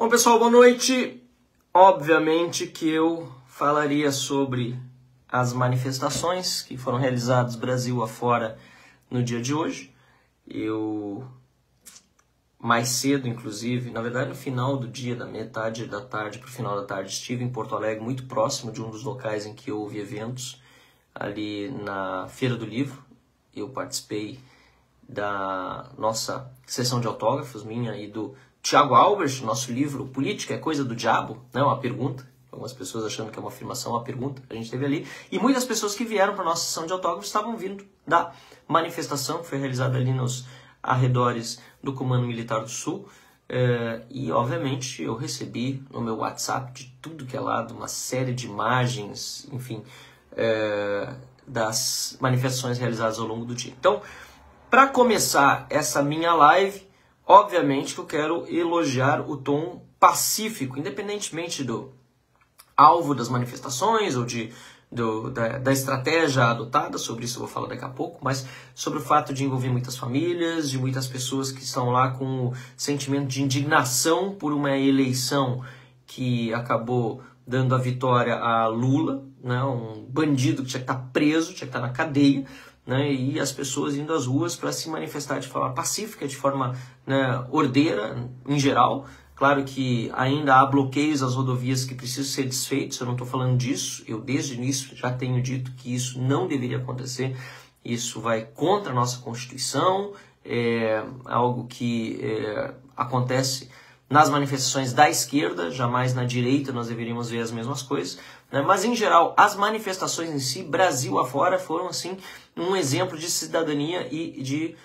Bom, pessoal, boa noite. Obviamente que eu falaria sobre as manifestações que foram realizadas Brasil afora no dia de hoje. Eu, mais cedo, inclusive, na verdade no final do dia, da metade da tarde para o final da tarde, estive em Porto Alegre, muito próximo de um dos locais em que houve eventos, ali na Feira do Livro. Eu participei da nossa sessão de autógrafos, minha e do Tiago Albert, nosso livro Política é Coisa do Diabo, né? Uma pergunta, algumas pessoas achando que é uma afirmação, uma pergunta, a gente teve ali, e muitas pessoas que vieram para a nossa sessão de autógrafos estavam vindo da manifestação que foi realizada ali nos arredores do Comando Militar do Sul, e obviamente eu recebi no meu WhatsApp de tudo que é lado, uma série de imagens, enfim, das manifestações realizadas ao longo do dia. Então, para começar essa minha live, obviamente que eu quero elogiar o tom pacífico, independentemente do alvo das manifestações ou da estratégia adotada, sobre isso eu vou falar daqui a pouco, mas sobre o fato de envolver muitas famílias, de muitas pessoas que estão lá com o sentimento de indignação por uma eleição que acabou dando a vitória a Lula, né, um bandido que tinha que estar preso, tinha que estar na cadeia, né, e as pessoas indo às ruas para se manifestar de forma pacífica, de forma, né, ordeira, em geral. Claro que ainda há bloqueios às rodovias que precisam ser desfeitos, eu não estou falando disso, eu desde o início já tenho dito que isso não deveria acontecer, isso vai contra a nossa Constituição, é algo que acontece nas manifestações da esquerda, jamais na direita nós deveríamos ver as mesmas coisas, né? Mas em geral, as manifestações em si, Brasil afora, foram assim um exemplo de cidadania e de,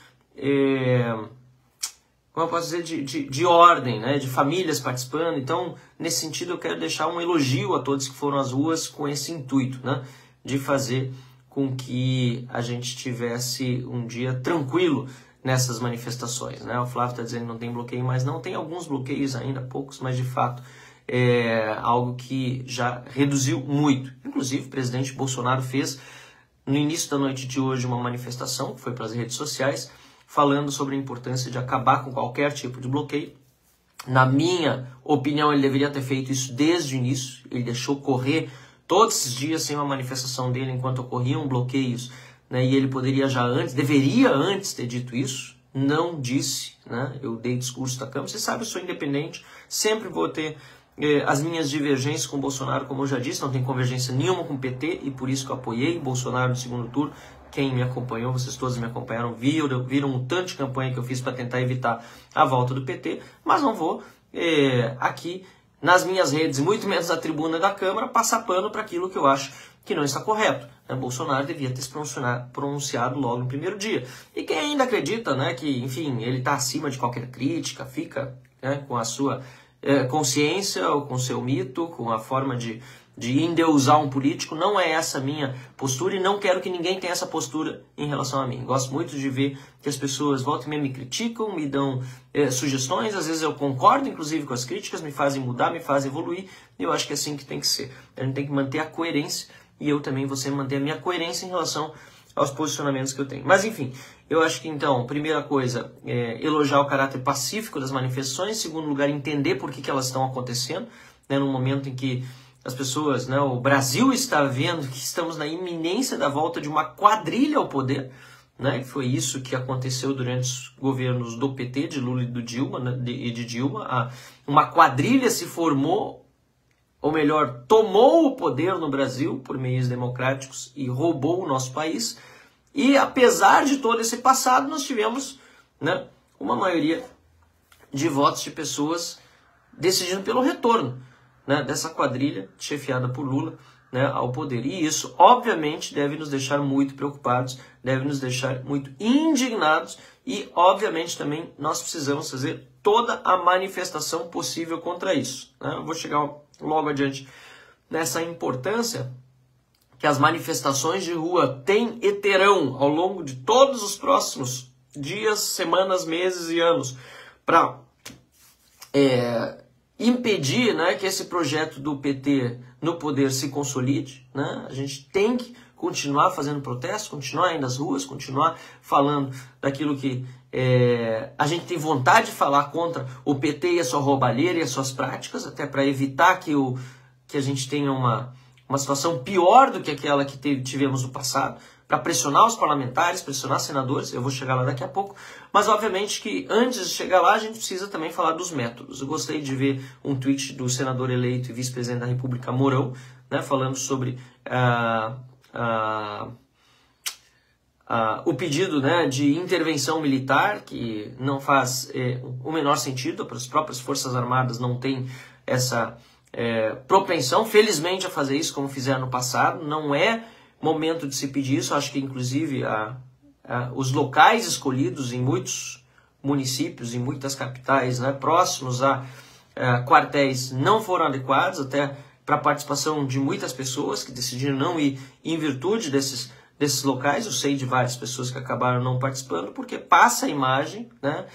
como eu posso dizer, de ordem, né? De famílias participando. Então, nesse sentido, eu quero deixar um elogio a todos que foram às ruas com esse intuito, né? De fazer com que a gente tivesse um dia tranquilo nessas manifestações, né? O Flávio está dizendo que não tem bloqueio, mas não, tem alguns bloqueios ainda, poucos, mas de fato é algo que já reduziu muito. Inclusive, o presidente Bolsonaro fez no início da noite de hoje uma manifestação, que foi para as redes sociais, falando sobre a importância de acabar com qualquer tipo de bloqueio. Na minha opinião, ele deveria ter feito isso desde o início, ele deixou correr todos esses dias sem uma manifestação dele enquanto ocorriam bloqueios, né, e ele poderia já antes, deveria antes ter dito isso, não disse, né, eu dei discurso da Câmara, você sabe, eu sou independente, sempre vou ter as minhas divergências com o Bolsonaro, como eu já disse, não tem convergência nenhuma com o PT, e por isso que eu apoiei o Bolsonaro no segundo turno. Quem me acompanhou, vocês todos me acompanharam, viram um tanto de campanha que eu fiz para tentar evitar a volta do PT, mas não vou aqui nas minhas redes, muito menos na tribuna da Câmara, passar pano para aquilo que eu acho que não está correto. Bolsonaro devia ter se pronunciado logo no primeiro dia. E quem ainda acredita, né, que, enfim, ele está acima de qualquer crítica, fica, né, com a sua consciência ou com o seu mito, com a forma de endeusar um político, não é essa a minha postura e não quero que ninguém tenha essa postura em relação a mim. Gosto muito de ver que as pessoas voltam e meia me criticam, me dão sugestões, às vezes eu concordo inclusive com as críticas, me fazem mudar, me fazem evoluir, e eu acho que é assim que tem que ser. A gente tem que manter a coerência e eu também vou sempre manter a minha coerência em relação aos posicionamentos que eu tenho. Mas enfim, eu acho que então, primeira coisa, elogiar o caráter pacífico das manifestações, segundo lugar, entender por que elas estão acontecendo, né, no momento em que as pessoas, né, o Brasil está vendo que estamos na iminência da volta de uma quadrilha ao poder, né, foi isso que aconteceu durante os governos do PT, de Lula e do Dilma, né, de Dilma, uma quadrilha se formou, ou melhor, tomou o poder no Brasil por meios democráticos e roubou o nosso país. E apesar de todo esse passado, nós tivemos, né, uma maioria de votos de pessoas decidindo pelo retorno, né, dessa quadrilha chefiada por Lula, né, ao poder. E isso, obviamente, deve nos deixar muito preocupados, deve nos deixar muito indignados e, obviamente, também nós precisamos fazer toda a manifestação possível contra isso, né? Eu vou chegar logo adiante nessa importância que as manifestações de rua têm e terão ao longo de todos os próximos dias, semanas, meses e anos para impedir, né, que esse projeto do PT no poder se consolide, né? A gente tem que continuar fazendo protesto, continuar indo às ruas, continuar falando daquilo que a gente tem vontade de falar contra o PT e a sua roubalheira e as suas práticas, até para evitar que a gente tenha uma situação pior do que aquela que tivemos no passado, para pressionar os parlamentares, pressionar senadores. Eu vou chegar lá daqui a pouco, mas obviamente que antes de chegar lá a gente precisa também falar dos métodos. Eu gostei de ver um tweet do senador eleito e vice-presidente da República, Mourão, né, falando sobre o pedido, né, de intervenção militar, que não faz o menor sentido. As próprias Forças Armadas não têm essa propensão, felizmente, a fazer isso como fizeram no passado. Não é momento de se pedir isso. Acho que, inclusive, os locais escolhidos em muitos municípios, em muitas capitais, né, próximos a quartéis, não foram adequados, até para a participação de muitas pessoas que decidiram não ir em virtude desses locais. Eu sei de várias pessoas que acabaram não participando, porque passa a imagem, né,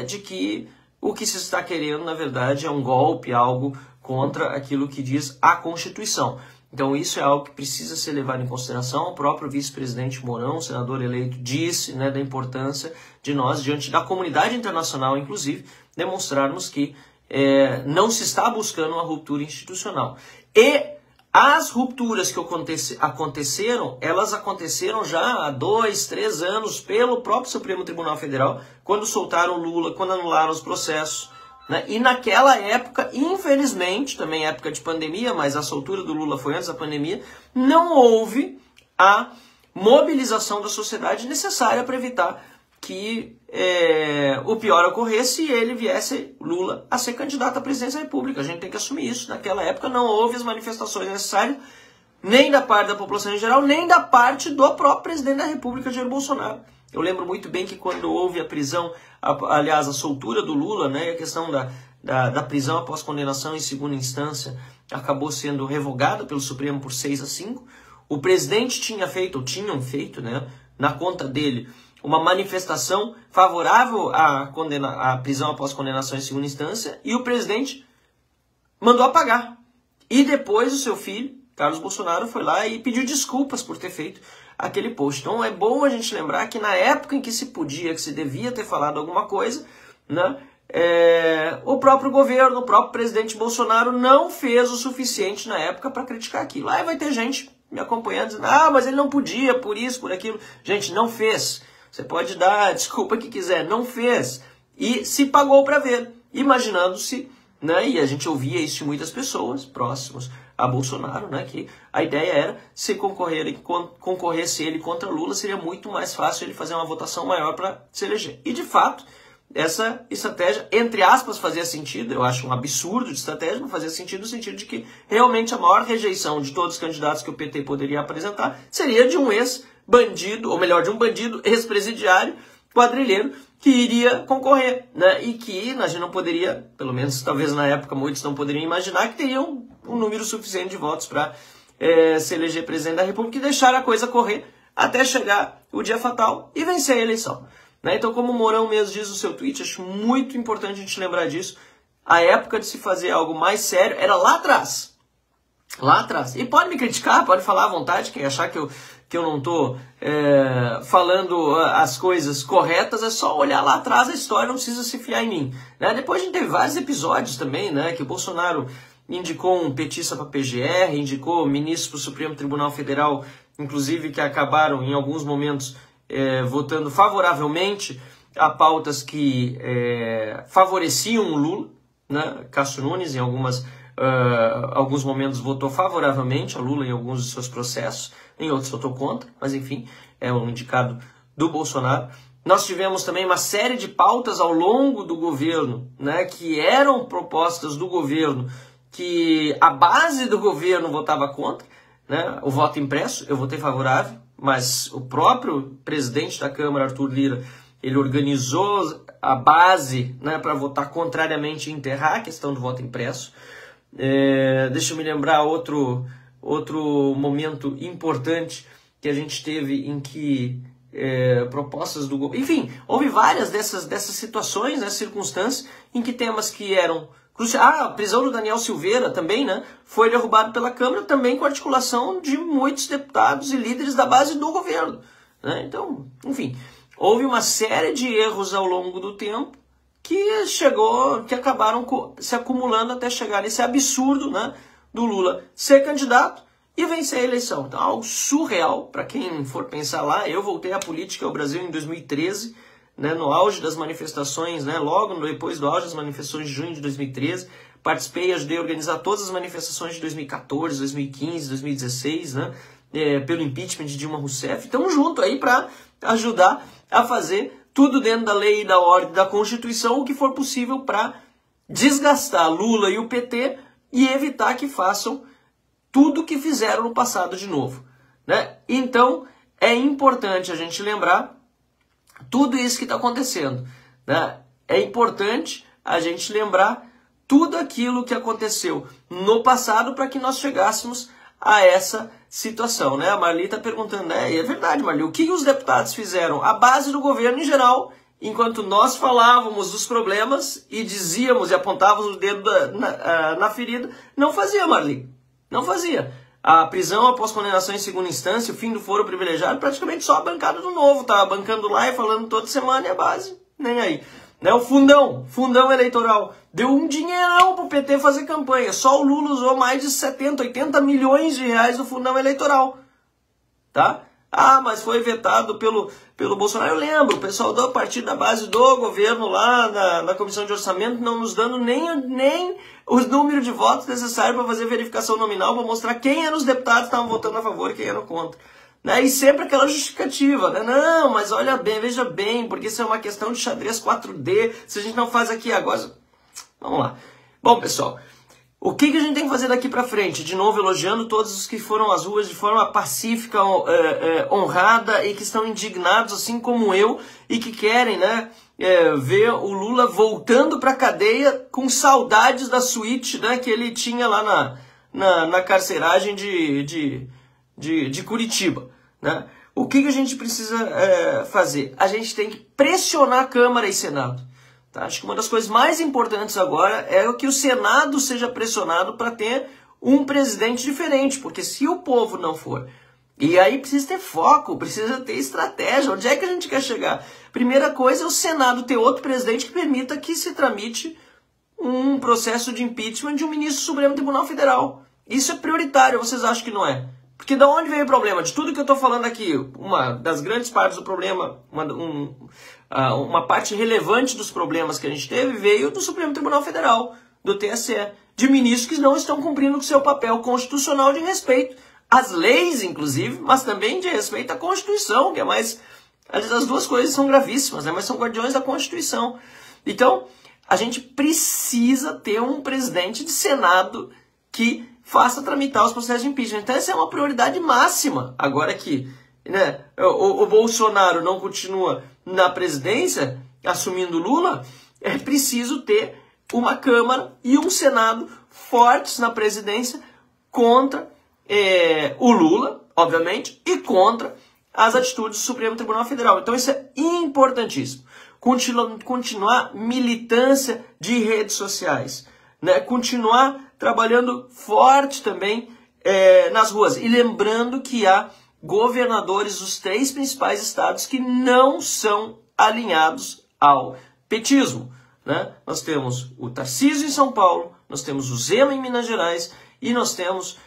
de que o que se está querendo, na verdade, é um golpe, algo contra aquilo que diz a Constituição. Então isso é algo que precisa ser levado em consideração. O próprio vice-presidente Mourão, senador eleito, disse, né, da importância de nós, diante da comunidade internacional, inclusive, demonstrarmos que não se está buscando uma ruptura institucional. E as rupturas que aconteceram, elas aconteceram já há 2, 3 anos pelo próprio Supremo Tribunal Federal, quando soltaram Lula, quando anularam os processos, né? E naquela época, infelizmente, também época de pandemia, mas a soltura do Lula foi antes da pandemia, não houve a mobilização da sociedade necessária para evitar que o pior ocorresse e ele viesse, Lula, a ser candidato à presidência da República. A gente tem que assumir isso. Naquela época não houve as manifestações necessárias, nem da parte da população em geral, nem da parte do próprio presidente da República, Jair Bolsonaro. Eu lembro muito bem que quando houve a prisão, aliás, a soltura do Lula, né, a questão da prisão após condenação em segunda instância acabou sendo revogada pelo Supremo por 6-5. O presidente tinham feito, né, na conta dele, uma manifestação favorável à prisão após condenação em segunda instância, e o presidente mandou apagar. E depois o seu filho, Carlos Bolsonaro, foi lá e pediu desculpas por ter feito aquele post. Então é bom a gente lembrar que na época em que se podia, que se devia ter falado alguma coisa, né, o próprio governo, o próprio presidente Bolsonaro não fez o suficiente na época para criticar aquilo. Aí vai ter gente me acompanhando dizendo, mas ele não podia, por isso, por aquilo. Gente, não fez. Você pode dar a desculpa que quiser, não fez. E se pagou para ver, imaginando-se, né, e a gente ouvia isso de muitas pessoas próximas a Bolsonaro, né, que a ideia era, se concorresse ele contra Lula, seria muito mais fácil ele fazer uma votação maior para se eleger. E, de fato, essa estratégia, entre aspas, fazia sentido. Eu acho um absurdo de estratégia, mas fazia sentido no sentido de que realmente a maior rejeição de todos os candidatos que o PT poderia apresentar seria de um ex-bandido, ou melhor, de um bandido ex-presidiário, quadrilheiro, que iria concorrer, né? E que a gente não poderia, pelo menos talvez na época muitos não poderiam imaginar, que teriam um número suficiente de votos para se eleger presidente da República e deixar a coisa correr até chegar o dia fatal e vencer a eleição. Né? Então, como o Mourão mesmo diz no seu tweet, acho muito importante a gente lembrar disso. A época de se fazer algo mais sério era lá atrás. Lá atrás. E pode me criticar, pode falar à vontade, quem achar que eu não estou falando as coisas corretas, é só olhar lá atrás a história, não precisa se fiar em mim. Né? Depois a gente teve vários episódios também, né, que o Bolsonaro indicou um petista para a PGR, indicou ministros para o Supremo Tribunal Federal, inclusive que acabaram em alguns momentos votando favoravelmente a pautas que favoreciam o Lula, né? Cássio Nunes em alguns momentos votou favoravelmente a Lula em alguns de seus processos, em outros votou contra, mas enfim, é um indicado do Bolsonaro. Nós tivemos também uma série de pautas ao longo do governo, né, que eram propostas do governo, que a base do governo votava contra, né, o voto impresso, eu votei favorável, mas o próprio presidente da Câmara, Arthur Lira, ele organizou a base, né, para votar contrariamente e enterrar a questão do voto impresso. Deixa eu me lembrar outro momento importante que a gente teve em que propostas do governo... Enfim, houve várias dessas situações, né, circunstâncias, em que temas que eram cruciais... a prisão do Daniel Silveira também, né, foi derrubado pela Câmara, também com articulação de muitos deputados e líderes da base do governo. Né? Então, enfim, houve uma série de erros ao longo do tempo que acabaram se acumulando até chegar nesse absurdo, né, do Lula ser candidato e vencer a eleição. Então, algo surreal, para quem for pensar lá. Eu voltei à política ao Brasil em 2013, né, no auge das manifestações, né, logo depois do auge das manifestações de junho de 2013, participei e ajudei a organizar todas as manifestações de 2014, 2015, 2016, né, pelo impeachment de Dilma Rousseff. Estamos juntos aí para ajudar a fazer tudo dentro da lei e da ordem da Constituição, o que for possível para desgastar Lula e o PT e evitar que façam tudo o que fizeram no passado de novo, né? Então, é importante a gente lembrar tudo isso que está acontecendo, né? É importante a gente lembrar tudo aquilo que aconteceu no passado para que nós chegássemos a essa situação, né? A Marli está perguntando, né? E é verdade, Marli, o que os deputados fizeram? A base do governo em geral, enquanto nós falávamos dos problemas e dizíamos e apontávamos o dedo na ferida, não fazia, Marli. Não fazia. A prisão após condenação em segunda instância, o fim do foro privilegiado, praticamente só a bancada do Novo estava bancando lá e falando toda semana e a base nem aí. Né? O fundão eleitoral, deu um dinheirão pro PT fazer campanha. Só o Lula usou mais de 70, 80 milhões de reais do fundão eleitoral. Tá? Ah, mas foi vetado pelo Bolsonaro. Eu lembro, o pessoal do partido da base do governo lá na comissão de orçamento não nos dando nem o número de votos necessário para fazer verificação nominal, para mostrar quem eram os deputados que estavam votando a favor e quem eram contra. Né? E sempre aquela justificativa, né? Não, mas olha bem, veja bem, porque isso é uma questão de xadrez 4D, se a gente não faz aqui agora... Vamos lá. Bom, pessoal, o que a gente tem que fazer daqui para frente? De novo, elogiando todos os que foram às ruas de forma pacífica, honrada e que estão indignados, assim como eu, e que querem, né, ver o Lula voltando para a cadeia com saudades da suíte, né, que ele tinha lá na carceragem de Curitiba. Né? O que a gente precisa fazer? A gente tem que pressionar a Câmara e Senado. Tá? Acho que uma das coisas mais importantes agora é que o Senado seja pressionado para ter um presidente diferente, porque se o povo não for... E aí precisa ter foco, precisa ter estratégia. Onde é que a gente quer chegar? Primeira coisa é o Senado ter outro presidente que permita que se tramite um processo de impeachment de um ministro do Supremo Tribunal Federal. Isso é prioritário, vocês acham que não é? Porque da onde veio o problema? De tudo que eu estou falando aqui, uma das grandes partes do problema, uma parte relevante dos problemas que a gente teve veio do Supremo Tribunal Federal, do TSE, de ministros que não estão cumprindo o seu papel constitucional de respeito às leis, inclusive, mas também de respeito à Constituição, que é mais... As duas coisas são gravíssimas, né? Mas são guardiões da Constituição. Então, a gente precisa ter um presidente de Senado que faça tramitar os processos de impeachment. Então essa é uma prioridade máxima. Agora que, né, o Bolsonaro não continua na presidência, assumindo Lula, é preciso ter uma Câmara e um Senado fortes na presidência contra o Lula, obviamente, e contra as atitudes do Supremo Tribunal Federal. Então isso é importantíssimo. Continuar militância de redes sociais, né? Continuar trabalhando forte também nas ruas. E lembrando que há governadores dos 3 principais estados que não são alinhados ao petismo. Né? Nós temos o Tarcísio em São Paulo, nós temos o Zema em Minas Gerais e nós temos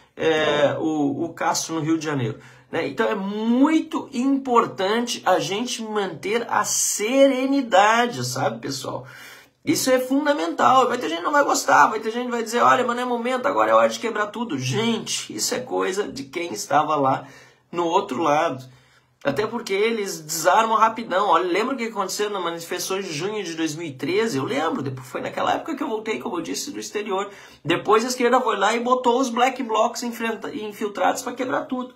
o Castro no Rio de Janeiro. Né? Então é muito importante a gente manter a serenidade, sabe, pessoal? Isso é fundamental. Vai ter gente que não vai gostar, vai ter gente que vai dizer, olha, mas não é momento, agora é hora de quebrar tudo. Gente, isso é coisa de quem estava lá no outro lado. Até porque eles desarmam rapidão. Olha, lembra o que aconteceu nas manifestações de junho de 2013? Eu lembro, foi naquela época que eu voltei, como eu disse, do exterior. Depois a esquerda foi lá e botou os black blocs infiltrados para quebrar tudo.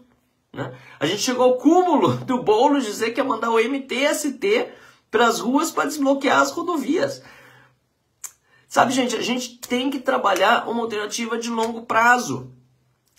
Né? A gente chegou ao cúmulo do Boulos dizer que ia mandar o MTST para as ruas para desbloquear as rodovias. Sabe, gente, a gente tem que trabalhar uma alternativa de longo prazo.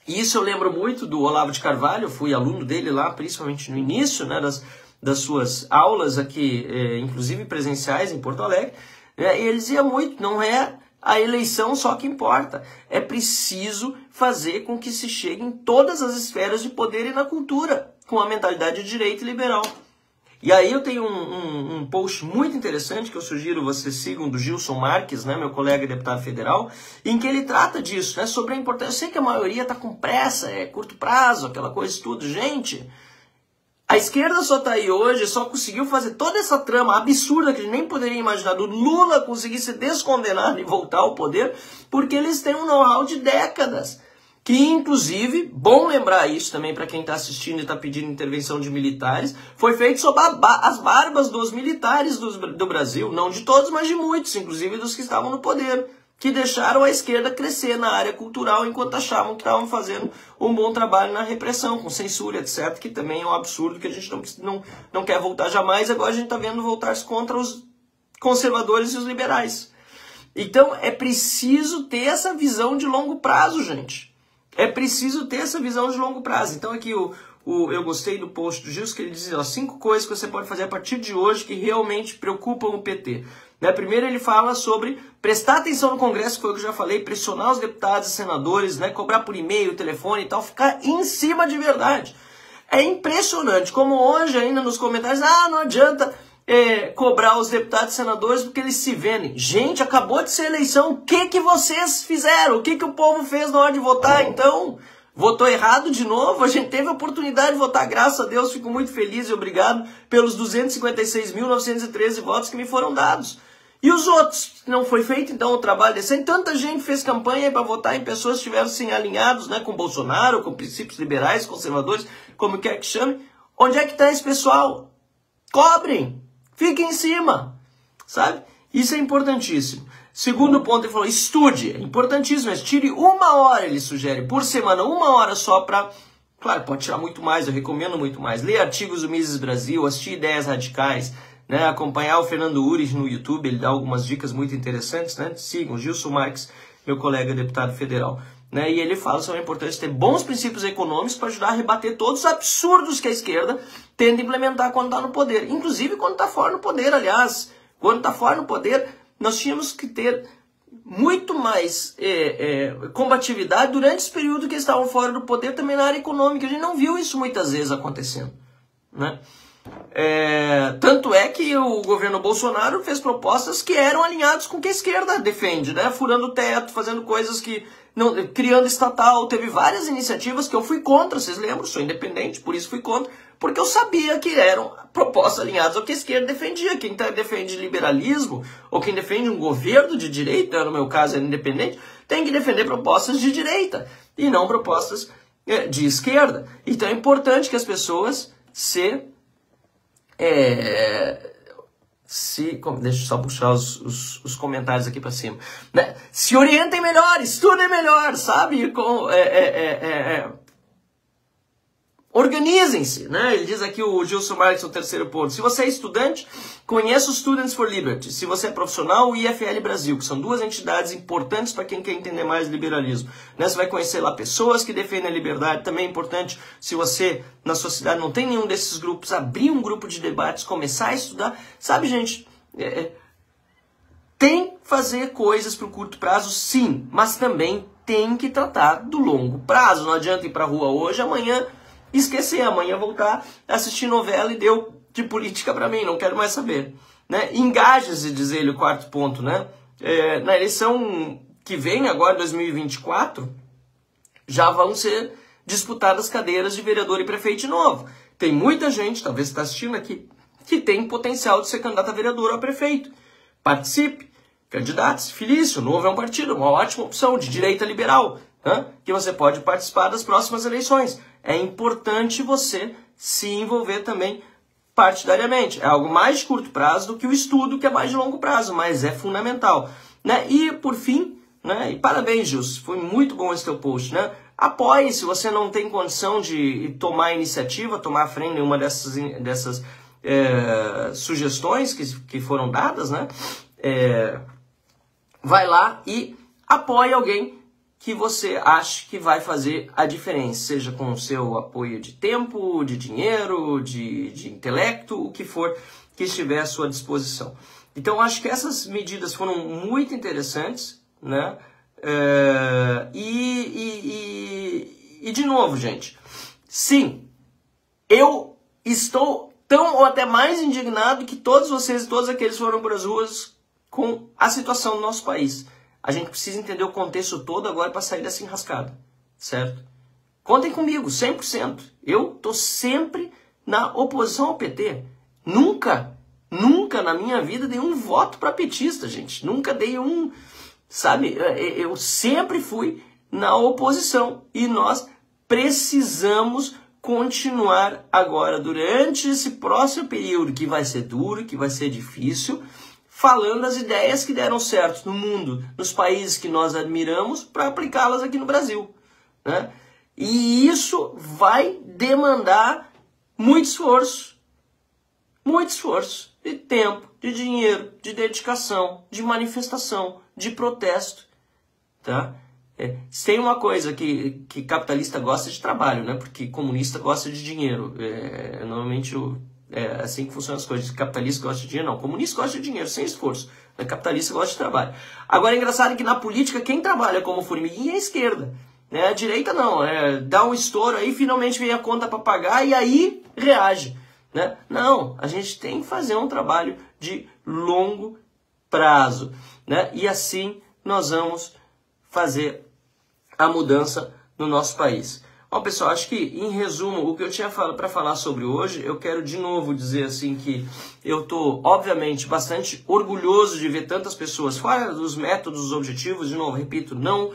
E isso eu lembro muito do Olavo de Carvalho, eu fui aluno dele lá, principalmente no início, né, das suas aulas aqui, inclusive presenciais em Porto Alegre. E ele dizia muito, não é a eleição só que importa. É preciso fazer com que se chegue em todas as esferas de poder e na cultura, com a mentalidade de direita e liberal. E aí eu tenho um post muito interessante que eu sugiro vocês sigam, do Gilson Marques, né, meu colega deputado federal, em que ele trata disso, né, sobre a importância. Eu sei que a maioria está com pressa, é curto prazo, aquela coisa tudo. Gente, a esquerda só está aí hoje, só conseguiu fazer toda essa trama absurda que a gente nem poderia imaginar, do Lula conseguir ser descondenado e voltar ao poder, porque eles têm um know-how de décadas. Que, inclusive, bom lembrar isso também para quem está assistindo e está pedindo intervenção de militares, foi feito sob as barbas dos militares do Brasil, não de todos, mas de muitos, inclusive dos que estavam no poder, que deixaram a esquerda crescer na área cultural enquanto achavam que estavam fazendo um bom trabalho na repressão, com censura, etc., que também é um absurdo que a gente não quer voltar jamais. Agora a gente está vendo voltar-se contra os conservadores e os liberais. Então é preciso ter essa visão de longo prazo, gente. É preciso ter essa visão de longo prazo. Então aqui eu gostei do post do Gilson, que ele diz, ó, 5 coisas que você pode fazer a partir de hoje que realmente preocupam o PT. Né? Primeiro ele fala sobre prestar atenção no Congresso, que foi o que eu já falei, pressionar os deputados e senadores, né? Cobrar por e-mail, telefone e tal, ficar em cima de verdade. É impressionante como hoje ainda nos comentários, não adianta cobrar os deputados e senadores porque eles se vendem. Gente, acabou de ser eleição, o que vocês fizeram? O que o povo fez na hora de votar? Então, votou errado de novo? A gente teve a oportunidade de votar, graças a Deus, fico muito feliz e obrigado pelos 256.913 votos que me foram dados. E os outros? Não foi feito, então, o trabalho decente? Tanta gente fez campanha para votar em pessoas que estivessem alinhados, né, com Bolsonaro, com princípios liberais, conservadores, como quer que chame. Onde é que está esse pessoal? Cobrem! Fiquem em cima, sabe? Isso é importantíssimo. Segundo ponto, ele falou, estude. É importantíssimo, mas tire 1 hora, ele sugere, por semana, 1 hora só para... Claro, pode tirar muito mais, eu recomendo muito mais. Ler artigos do Mises Brasil, assistir Ideias Radicais, né? Acompanhar o Fernando Urich no YouTube, ele dá algumas dicas muito interessantes, né? Sigam, Gilson Marques, meu colega deputado federal. Né? E ele fala sobre a importância de ter bons princípios econômicos para ajudar a rebater todos os absurdos que a esquerda tenta implementar quando está no poder. Inclusive quando está fora no poder, aliás. Quando está fora no poder, nós tínhamos que ter muito mais combatividade durante esse período que eles estavam fora do poder, também na área econômica. A gente não viu isso muitas vezes acontecendo. Né? Tanto é que o governo Bolsonaro fez propostas que eram alinhadas com o que a esquerda defende, né? Furando o teto, fazendo coisas que... criando estatal, teve várias iniciativas que eu fui contra, vocês lembram? Sou independente, por isso fui contra, porque eu sabia que eram propostas alinhadas ao que a esquerda defendia. Quem defende liberalismo, ou quem defende um governo de direita, no meu caso é independente, tem que defender propostas de direita, e não propostas de esquerda. Então é importante que as pessoas deixa eu só puxar os comentários aqui para cima, né? Se orientem melhor, estudem melhor, sabe? Organizem-se, né? Ele diz aqui, o Gilson Marques, o terceiro ponto. Se você é estudante, conheça o Students for Liberty. Se você é profissional, o IFL Brasil, que são 2 entidades importantes para quem quer entender mais liberalismo. Né? Você vai conhecer lá pessoas que defendem a liberdade. Também é importante, se você, na sua cidade, não tem nenhum desses grupos, abrir um grupo de debates, começar a estudar. Sabe, gente, tem que fazer coisas para o curto prazo, sim, mas também tem que tratar do longo prazo. Não adianta ir para a rua hoje, amanhã... esquecer, amanhã voltar a assistir novela e deu de política para mim, não quero mais saber. Né? Engaje-se, diz ele, o 4º ponto. Né? Na eleição que vem, agora 2024, já vão ser disputadas cadeiras de vereador e prefeito de novo. Tem muita gente, talvez você está assistindo aqui, que tem potencial de ser candidato a vereador ou a prefeito. Participe, candidate-se, Felício, o Novo é um partido, uma ótima opção de direita liberal, né? Que você pode participar das próximas eleições. É importante você se envolver também partidariamente. É algo mais de curto prazo do que o estudo, que é mais de longo prazo, mas é fundamental. Né? E, por fim, né? E parabéns, Gilson, foi muito bom esse teu post. Né? Apoie, se você não tem condição de tomar iniciativa, tomar a frente em nenhuma dessas sugestões que foram dadas, né? Vai lá e apoie alguém que você acha que vai fazer a diferença, seja com o seu apoio de tempo, de dinheiro, de intelecto, o que for que estiver à sua disposição. Então, acho que essas medidas foram muito interessantes, né? E de novo, gente, sim, eu estou tão ou até mais indignado que todos vocês e todos aqueles que foram para as ruas com a situação do nosso país. A gente precisa entender o contexto todo agora para sair dessa enrascada, certo? Contem comigo, 100%. Eu tô sempre na oposição ao PT. Nunca na minha vida dei um voto para petista, gente. Nunca dei um, sabe? Eu sempre fui na oposição. E nós precisamos continuar agora, durante esse próximo período, que vai ser duro, que vai ser difícil, falando as ideias que deram certo no mundo, nos países que nós admiramos, para aplicá-las aqui no Brasil, né? E isso vai demandar muito esforço de tempo, de dinheiro, de dedicação, de manifestação, de protesto, tá? Tem uma coisa que capitalista gosta de trabalho, né? Porque comunista gosta de dinheiro. Normalmente é assim que funcionam as coisas. Capitalista gosta de dinheiro, não. Comunista gosta de dinheiro, sem esforço. Mas capitalista gosta de trabalho. Agora é engraçado que na política quem trabalha como formiguinha é a esquerda. Né? A direita não, dá um estouro aí, finalmente vem a conta para pagar e aí reage. Né? Não, a gente tem que fazer um trabalho de longo prazo. Né? E assim nós vamos fazer a mudança no nosso país. Bom, pessoal, acho que, em resumo, o que eu tinha para falar sobre hoje, eu quero de novo dizer assim que eu estou, obviamente, bastante orgulhoso de ver tantas pessoas fora dos métodos, dos objetivos. De novo, repito, não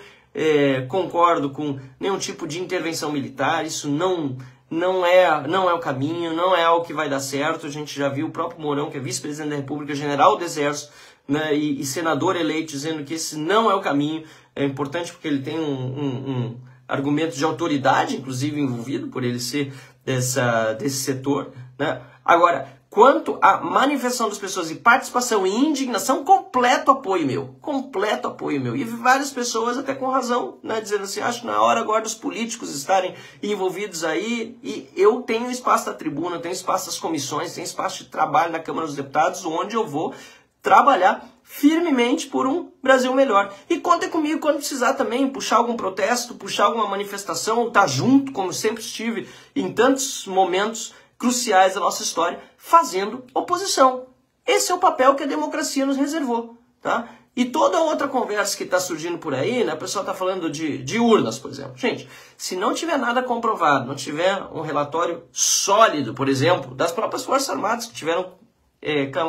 concordo com nenhum tipo de intervenção militar, isso não é o caminho, não é algo que vai dar certo. A gente já viu o próprio Mourão, que é vice-presidente da República, general do Exército, né, e senador eleito, dizendo que esse não é o caminho. É importante porque ele tem um argumento de autoridade, inclusive, envolvido, por ele ser desse setor. Né? Agora, quanto à manifestação das pessoas e participação e indignação, completo apoio meu. Completo apoio meu. E várias pessoas, até com razão, né, dizendo assim, acho que na hora agora dos políticos estarem envolvidos aí, e eu tenho espaço da tribuna, tenho espaço das comissões, tenho espaço de trabalho na Câmara dos Deputados, onde eu vou trabalhar firmemente por um Brasil melhor. E contem comigo quando precisar também, puxar algum protesto, puxar alguma manifestação, estar junto, como sempre estive em tantos momentos cruciais da nossa história, fazendo oposição. Esse é o papel que a democracia nos reservou, tá? E toda outra conversa que está surgindo por aí, né, a pessoa está falando de urnas, por exemplo. Gente, se não tiver nada comprovado, não tiver um relatório sólido, por exemplo, das próprias Forças Armadas que tiveram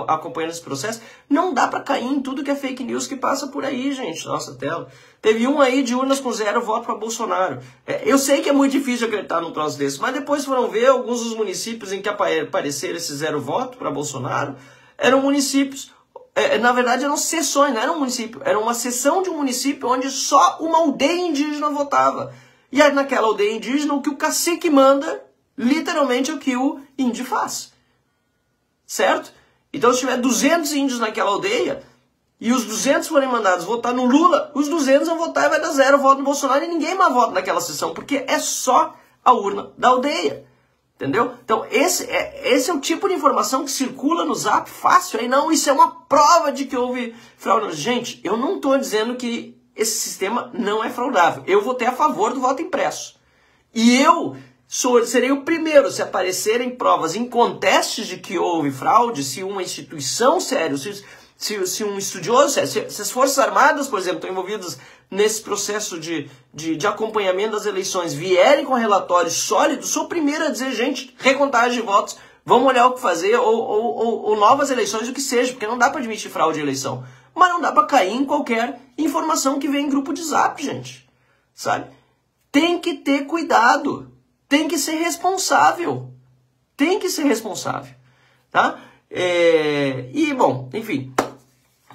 acompanhando esse processo, não dá para cair em tudo que é fake news que passa por aí, gente, nossa tela. Teve um aí de urnas com 0 voto para Bolsonaro. Eu sei que é muito difícil acreditar num troço desse, mas depois foram ver alguns dos municípios em que apareceram esse 0 voto para Bolsonaro, eram municípios, na verdade eram seções, não era um município, era uma seção de um município onde só uma aldeia indígena votava. E aí naquela aldeia indígena o que o cacique manda, literalmente é o que o índio faz. Certo? Então, se tiver 200 índios naquela aldeia e os 200 forem mandados votar no Lula, os 200 vão votar e vai dar 0 voto no Bolsonaro e ninguém mais vota naquela sessão, porque é só a urna da aldeia. Entendeu? Então, esse é o tipo de informação que circula no Zap fácil. Aí, não, isso é uma prova de que houve fraude. Gente, eu não estou dizendo que esse sistema não é fraudável. Eu votei a favor do voto impresso. E eu serei o primeiro, se aparecerem provas incontestes de que houve fraude, se uma instituição séria, se um estudioso sério, se as Forças Armadas, por exemplo, estão envolvidas nesse processo de acompanhamento das eleições, vierem com relatórios sólidos, sou o primeiro a dizer, gente, recontagem de votos, vamos olhar o que fazer, ou novas eleições, o que seja, porque não dá para admitir fraude de eleição. Mas não dá para cair em qualquer informação que vem em grupo de Zap, gente. Sabe? Tem que ter cuidado. Tem que ser responsável. Tem que ser responsável. Tá? E, bom, enfim.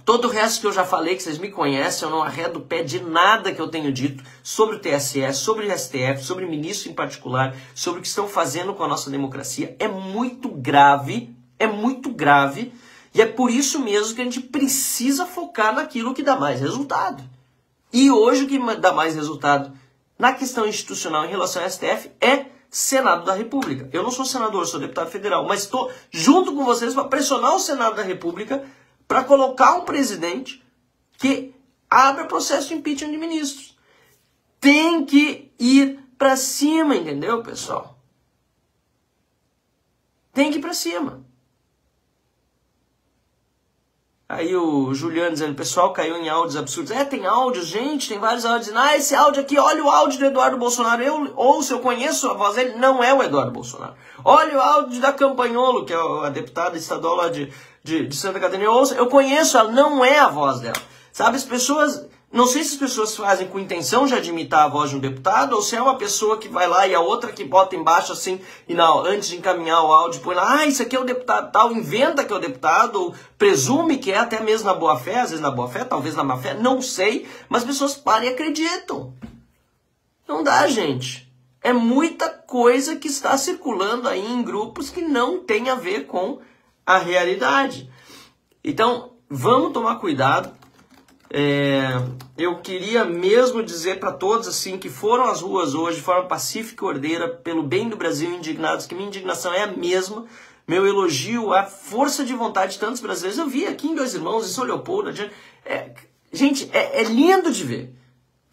Todo o resto que eu já falei, que vocês me conhecem, eu não arredo o pé de nada que eu tenho dito sobre o TSE, sobre o STF, sobre o ministro em particular, sobre o que estão fazendo com a nossa democracia. É muito grave, e é por isso mesmo que a gente precisa focar naquilo que dá mais resultado. E hoje o que dá mais resultado na questão institucional em relação ao STF é Senado da República. Eu não sou senador, sou deputado federal, mas estou junto com vocês para pressionar o Senado da República para colocar um presidente que abra processo de impeachment de ministros. Tem que ir para cima, entendeu, pessoal? Tem que ir para cima. Aí o Juliano dizendo, o pessoal caiu em áudios absurdos. Tem áudios, gente, tem vários áudios dizendo, esse áudio aqui, olha o áudio do Eduardo Bolsonaro. Eu ouço, eu conheço a voz dele, não é o Eduardo Bolsonaro. Olha o áudio da Campanholo, que é a deputada estadual lá de Santa Catarina. Eu conheço ela, não é a voz dela. Sabe, as pessoas... Não sei se as pessoas fazem com intenção já de imitar a voz de um deputado, ou se é uma pessoa que vai lá e a outra que bota embaixo assim, e antes de encaminhar o áudio, põe lá, isso aqui é o deputado tal, inventa que é o deputado, ou presume que é, até mesmo na boa fé, às vezes na boa fé, talvez na má fé, não sei, mas as pessoas param e acreditam. Não dá, gente. É muita coisa que está circulando aí em grupos que não tem a ver com a realidade. Então, vamos tomar cuidado. Eu queria mesmo dizer para todos assim que foram às ruas hoje de forma pacífica e ordeira pelo bem do Brasil, indignados, que minha indignação é a mesma, meu elogio à força de vontade de tantos brasileiros. Eu vi aqui em Dois Irmãos, em São Leopoldo, gente, é lindo de ver.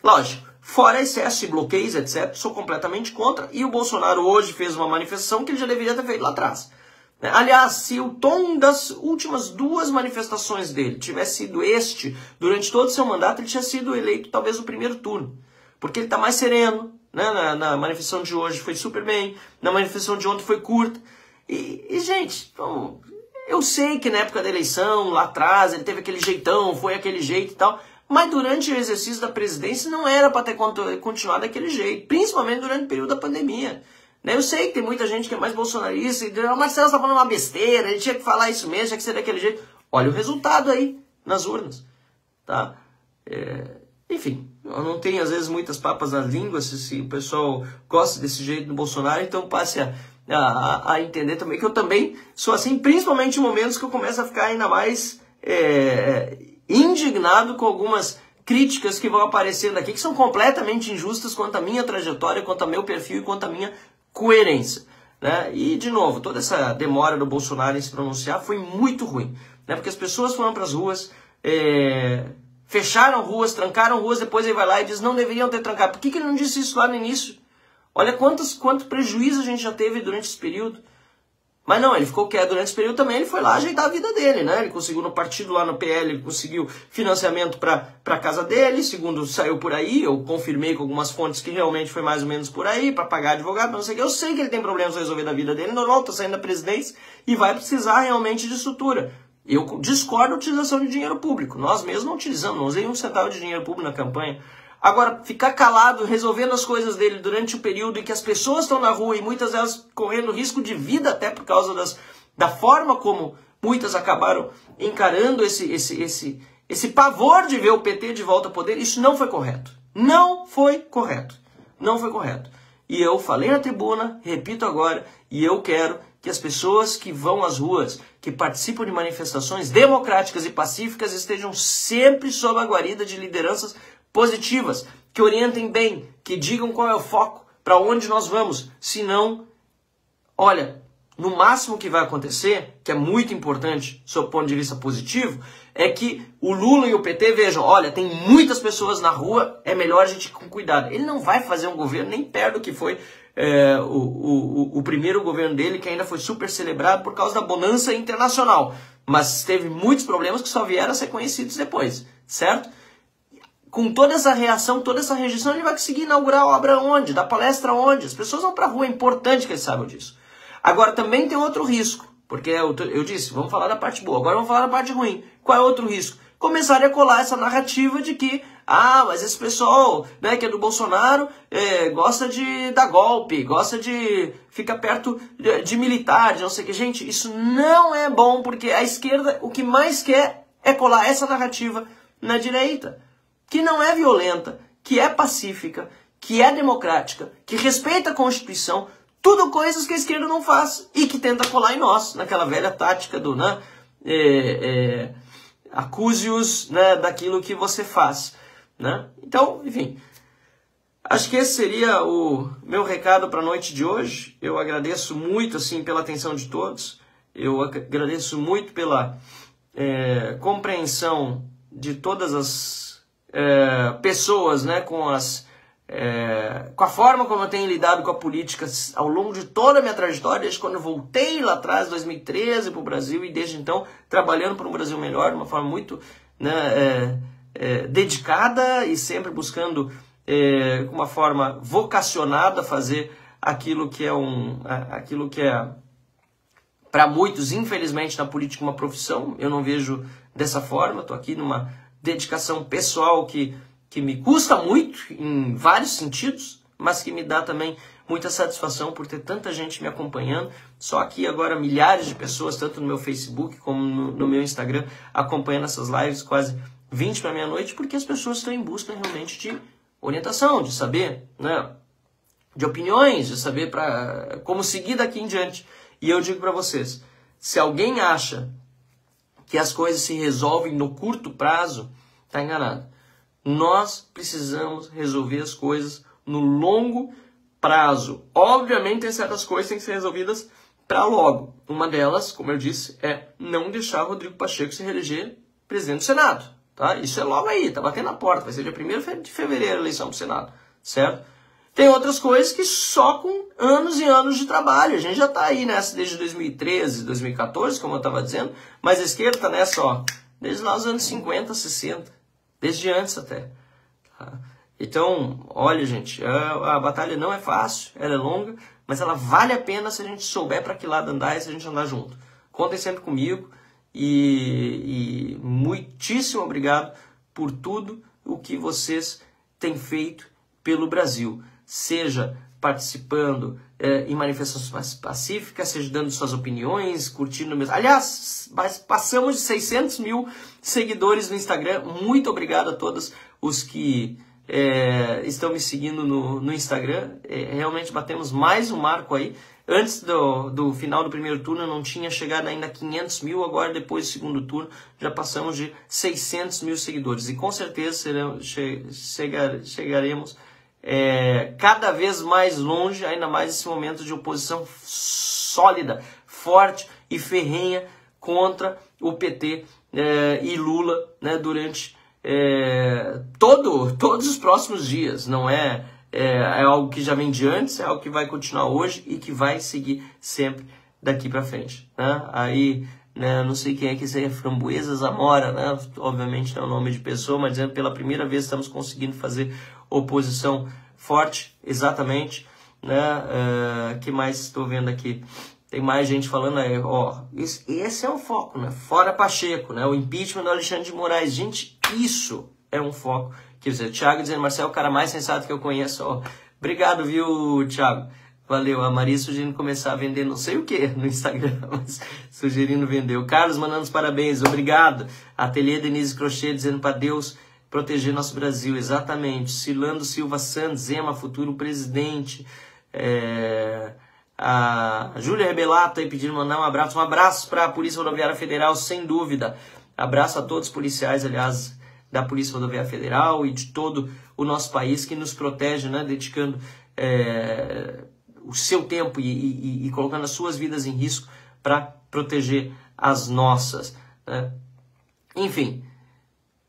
Lógico, fora excesso de bloqueios, etc, sou completamente contra, e o Bolsonaro hoje fez uma manifestação que ele já deveria ter feito lá atrás. Aliás, se o tom das últimas 2 manifestações dele tivesse sido durante todo o seu mandato, ele tinha sido eleito talvez no primeiro turno. Porque ele está mais sereno, né? Na manifestação de hoje foi super bem, na manifestação de ontem foi curta. Gente, eu sei que na época da eleição, lá atrás, ele teve aquele jeitão, foi aquele jeito e tal, mas durante o exercício da presidência não era para ter continuado daquele jeito, principalmente durante o período da pandemia. Eu sei que tem muita gente que é mais bolsonarista, e o Marcelo está falando uma besteira, ele tinha que falar isso mesmo, tinha que ser daquele jeito. Olha o resultado aí, nas urnas. Tá? Enfim, eu não tenho às vezes muitas papas nas línguas, se o pessoal gosta desse jeito do Bolsonaro, então passe a entender também que eu também sou assim, principalmente em momentos que eu começo a ficar ainda mais indignado com algumas críticas que vão aparecendo aqui, que são completamente injustas quanto à minha trajetória, quanto ao meu perfil e quanto à minha coerência, né? E, de novo, toda essa demora do Bolsonaro em se pronunciar foi muito ruim, né? Porque as pessoas foram para as ruas, fecharam ruas, trancaram ruas, depois ele vai lá e diz, não deveriam ter trancado. Por que ele não disse isso lá no início? Olha quanto prejuízo a gente já teve durante esse período. Mas não, ele ficou quieto durante esse período também, ele foi lá ajeitar a vida dele, né? Ele conseguiu no partido lá no PL, ele conseguiu financiamento para a casa dele, segundo saiu por aí, eu confirmei com algumas fontes que realmente foi mais ou menos por aí, para pagar advogado, não sei o que. Eu sei que ele tem problemas a resolver da vida dele, normal, tá saindo da presidência e vai precisar realmente de estrutura. Eu discordo da utilização de dinheiro público, nós mesmos não utilizamos, não usei 1 centavo de dinheiro público na campanha. Agora, ficar calado, resolvendo as coisas dele durante o período em que as pessoas estão na rua e muitas delas correndo risco de vida até por causa da forma como muitas acabaram encarando esse pavor de ver o PT de volta ao poder, isso não foi correto. Não foi correto. Não foi correto. E eu falei na tribuna, repito agora, e eu quero que as pessoas que vão às ruas, que participam de manifestações democráticas e pacíficas, estejam sempre sob a guarida de lideranças positivas, que orientem bem, que digam qual é o foco, para onde nós vamos. Senão, olha, no máximo que vai acontecer, que é muito importante, sob o ponto de vista positivo, é que o Lula e o PT vejam, olha, tem muitas pessoas na rua, é melhor a gente ir com cuidado. Ele não vai fazer um governo nem perto do que foi o primeiro governo dele, que ainda foi super celebrado por causa da bonança internacional. Mas teve muitos problemas que só vieram a ser conhecidos depois, certo? Com toda essa reação, toda essa rejeição, ele vai conseguir inaugurar a obra onde? Dar palestra onde? As pessoas vão para a rua, é importante que eles saibam disso. Agora, também tem outro risco, porque eu disse, vamos falar da parte boa, agora vamos falar da parte ruim. Qual é outro risco? Começarem a colar essa narrativa de que, mas esse pessoal, né, que é do Bolsonaro, gosta de dar golpe, gosta de ficar perto de militares, não sei o que. Gente, isso não é bom, porque a esquerda, o que mais quer é colar essa narrativa na direita, que não é violenta, que é pacífica, que é democrática, que respeita a Constituição, tudo coisas que a esquerda não faz e que tenta colar em nós, naquela velha tática do, né, acuse-os, né, daquilo que você faz, né? Então, enfim, acho que esse seria o meu recado para a noite de hoje. Eu agradeço muito, assim, pela atenção de todos, eu agradeço muito pela compreensão de todas as pessoas, né, com as com a forma como eu tenho lidado com a política ao longo de toda a minha trajetória, desde quando eu voltei lá atrás, 2013, para o Brasil, e desde então trabalhando para um Brasil melhor, de uma forma muito, né, dedicada e sempre buscando uma forma vocacionada fazer aquilo que é para muitos, infelizmente, na política uma profissão. Eu não vejo dessa forma, estou aqui numa dedicação pessoal que me custa muito em vários sentidos, mas que me dá também muita satisfação por ter tanta gente me acompanhando. Só aqui agora milhares de pessoas, tanto no meu Facebook como no meu Instagram, acompanhando essas lives, quase 20 para meia-noite, porque as pessoas estão em busca realmente de orientação, de saber, né, de opiniões, de saber como seguir daqui em diante. E eu digo para vocês, se alguém acha que as coisas se resolvem no curto prazo, está enganado. Nós precisamos resolver as coisas no longo prazo. Obviamente, tem certas coisas que têm que ser resolvidas para logo. Uma delas, como eu disse, é não deixar Rodrigo Pacheco se reeleger presidente do Senado. Tá? Isso é logo aí, tá batendo na porta. Vai ser dia 1º de fevereiro a eleição do Senado. Certo? Tem outras coisas que só com anos e anos de trabalho. A gente já está aí nessa desde 2013, 2014, como eu estava dizendo. Mas a esquerda está nessa, ó, desde lá os anos 50, 60. Desde antes até. Tá? Então, olha, gente, a batalha não é fácil, ela é longa, mas ela vale a pena se a gente souber para que lado andar e se a gente andar junto. Contem sempre comigo e muitíssimo obrigado por tudo o que vocês têm feito pelo Brasil. Seja participando em manifestações pacíficas, seja dando suas opiniões, curtindo mesmo. Aliás, passamos de 600 mil seguidores no Instagram. Muito obrigado a todos os que estão me seguindo no Instagram. Realmente batemos mais um marco aí. Antes do final do primeiro turno não tinha chegado ainda a 500 mil, agora depois do segundo turno já passamos de 600 mil seguidores. E com certeza chegaremos cada vez mais longe, ainda mais nesse momento de oposição sólida, forte e ferrenha contra o PT e Lula, né, durante todos os próximos dias. Não é algo que já vem de antes, é algo que vai continuar hoje e que vai seguir sempre daqui para frente, né? Aí, né, não sei quem é que seria Framboesa Zamora, né? Obviamente não é o nome de pessoa, mas dizendo pela primeira vez estamos conseguindo fazer oposição forte, exatamente, né? Que mais estou vendo aqui? Tem mais gente falando aí, ó, esse é um foco, né? Fora Pacheco, né? O impeachment do Alexandre de Moraes. Gente, isso é um foco. Quer dizer, o Thiago dizendo, Marcelo é o cara mais sensato que eu conheço. Ó, obrigado, viu, Thiago? Valeu. A Maria sugerindo começar a vender não sei o que no Instagram, mas sugerindo vender. O Carlos mandando os parabéns, obrigado. Ateliê Denise Crochê dizendo para Deus proteger nosso Brasil, exatamente. Silando Silva Santos, Zema, futuro presidente. A Júlia Rebelato aí pedindo mandar um abraço para a Polícia Rodoviária Federal, sem dúvida. Abraço a todos os policiais, aliás, da Polícia Rodoviária Federal e de todo o nosso país que nos protege, né, dedicando o seu tempo e colocando as suas vidas em risco para proteger as nossas, né? Enfim,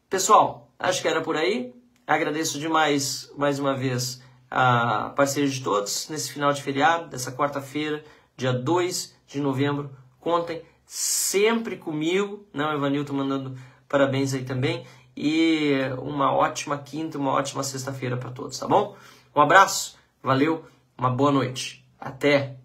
pessoal, acho que era por aí. Agradeço demais, mais uma vez, a parceria de todos nesse final de feriado, dessa quarta-feira, dia 2 de novembro. Contem sempre comigo, né? O Evanilton mandando parabéns aí também. E uma ótima quinta, uma ótima sexta-feira para todos, tá bom? Um abraço, valeu, uma boa noite. Até!